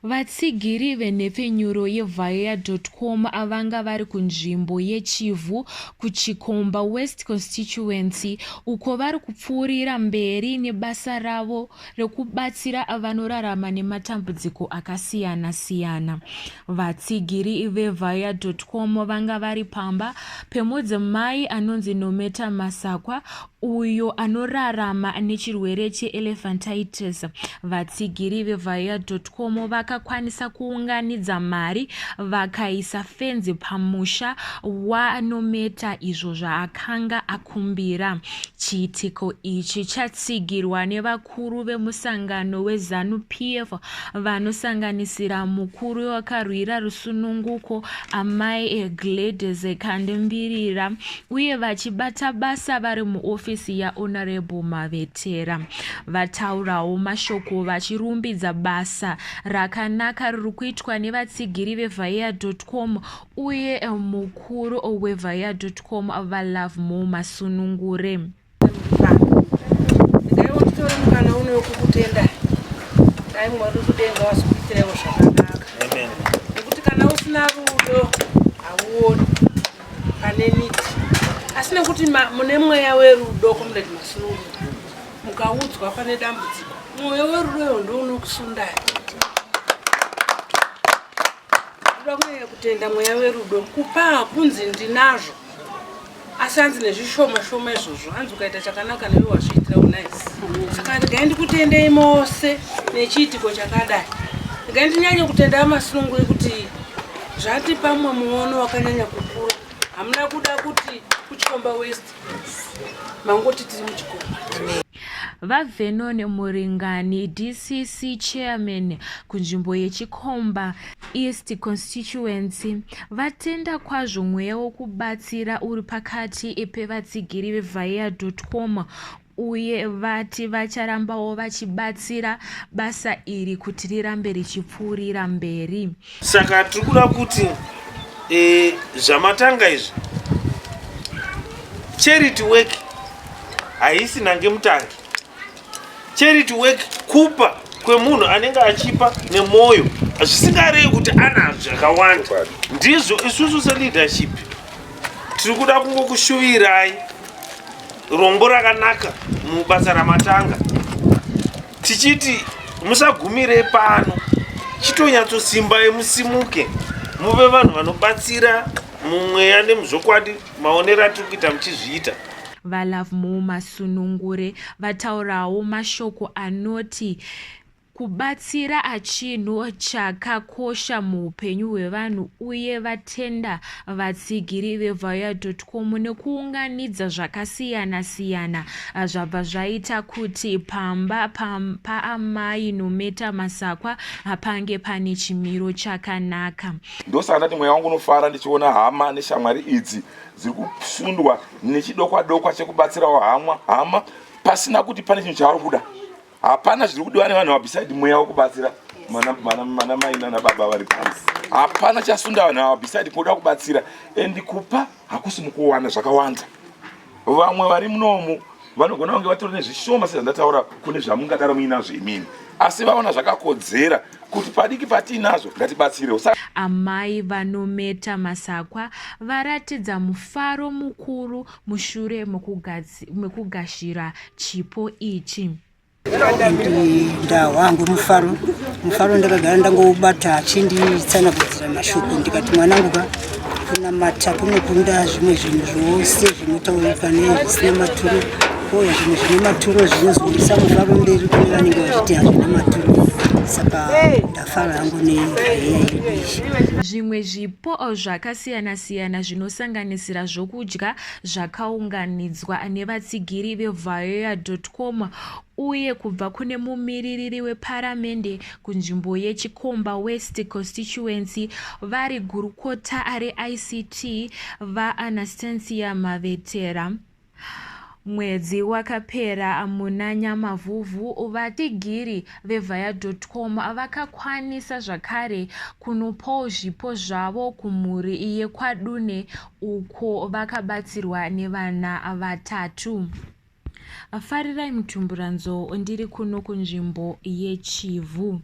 Vatsigiri venhepfenyuro yevhaya.com vanga vari kunzvimbo yeChivhu kuChikomba West Constituency uko vari kupfuurira mberi nebasa ravo rekubatsira vanorarama nematambudziko akasiyana-siyana. Vatsigiri vevhaya.com vanga vari pamba pemudzimai anonzi Nometa Masakwa uyo anorarama nechirwere cheelephantitis. Vatsigiri vevhaya.com vakakwanisa kuunganidza mari vakaisa fenzi pamusha waNometa izvo zvaakanga akumbira. Chiitiko ichi chatsigirwa nevakuru vemusangano weZANU-PF vanosanganisira mukuru wakarwira rusununguko amai Gladys Kandembirira uye vachibata basa vari muofisi yaHonorable Mavetera. Vataurawo mashoko vachirumbidza basa rakanaka riri kuitwa nevatsigiri vevhaya.com uye mukuru wevhaya.com vaLove More Masunungure. Mukana uno wekukutenda dai Mwari kudenga wasikuitirewo zvakanaka. Amen. Nekuti kana usina rudo hauoni pane miti. Asi nekuti mune mweya werudo Comrade Masunungure mukaudzwa pane dambudziko mwoyo werudo ndio unokusunda. Kuda kunyanya kutenda mweya werudo kupa hakunzi ndinazvo asi hanzi nezvishoma izvozvo hanzi ukaita chakanaka newe wazviitira unaisi. Saka ndigai ndikutendei mose nechiitiko chakadai. Ndigai ndinyanye kutenda Masunungure kuti zvati pamwe muono wakanyanya kukura. Hamuna kuda kuti kuChikomba West mangoti tiri muChikomba. VaVenon Muringani, DCC Chairman kunzvimbo yeChikomba East Constituency, vatenda kwazvo mweya wokubatsira uri pakati pevatsigiri vevhaya.com uye vati vacharambawo vachibatsira basa iri kuti rirambe richipfuurira mberi. Saka tiri kuda kuti zvamatanga izvi charity work haisi nange mutangi. Charity work kupa kwemunhu anenge achipa nemwoyo zvisingarevi kuti anazvo zvakawanda. Ndizvo isusu seleadership tiri kuda kungokushuvirai rombo rakanaka mubasa ramatanga tichiti musagumirei pano, chitonyatsosimbai musimuke muve vanhu vanobatsira mumweya nemuzvokwadi maonero atiri kuita muchizviita. vaLove More Masunungure vataurawo mashoko anoti kubatsira achinhu chakakosha muupenyu hwevanhu uye vatenda vatsigiri vevhaya.com nekuunganidza zvakasiyana-siyana zvabva zvaita kuti pamba paamai Nometa Masakwa pange pane chimiro chakanaka. Ndosaka ndati mweya wangu unofara ndichiona hama neshamwari idzi dziri kusundwa nechidokwa-dokwa chekubatsirawo hama pasina kuti pane chinhu chavari kuda. Hapana zviri kudiwa nevanhu wabeside mweya wokubatsira mana mai nana baba vari pasi. Hapana chasunda vanhu wabeside kuda kubatsira endi kupa hakusi mukuwana zvakawanda. Vamwe vari munomu vanogona kunge vatori nezvishoma sezvandataura kune zvamungadaro muinazvo imini, asi vaona zvakakodzera kuti padiki patiinazvo ngatibatsirewo. Amai vaNometa Masakwa varatidza mufaro mukuru mushure mekugashira chipo ichi. Wangu mufaro ndakagara ndangoubata achinditsanangurira mashoko ndikati mwanangu kuna matapu nekunda zvimwe zvinhu zvose zvinotaurika nezvisina maturo uye zvinhu zvine maturo zvinozoisa mufaro mberi kune vanenge vachiti hazvina maturo. Saka ndafara hangu neheya izvi. Zvimwe zvipo zvakasiyana-siyana zvinosanganisira zvokudya zvakaunganidzwa nevatsigiri vevhaya.com uye kubva kune mumiririri weparamende kunzvimbo yeChikomba West Constituency vari gurukota reICT vaAnastasia Mavetera. Mwedzi wakapera muna Nyamavhuvhu vatsigiri vevhaya.com vakakwanisa zvakare kunopawo zvipo zvavo kumhuri yeKwadune uko vakabatsirwa nevana 3. Farirai Mutumburanzo ndiri kuno kunzvimbo yeChivhu.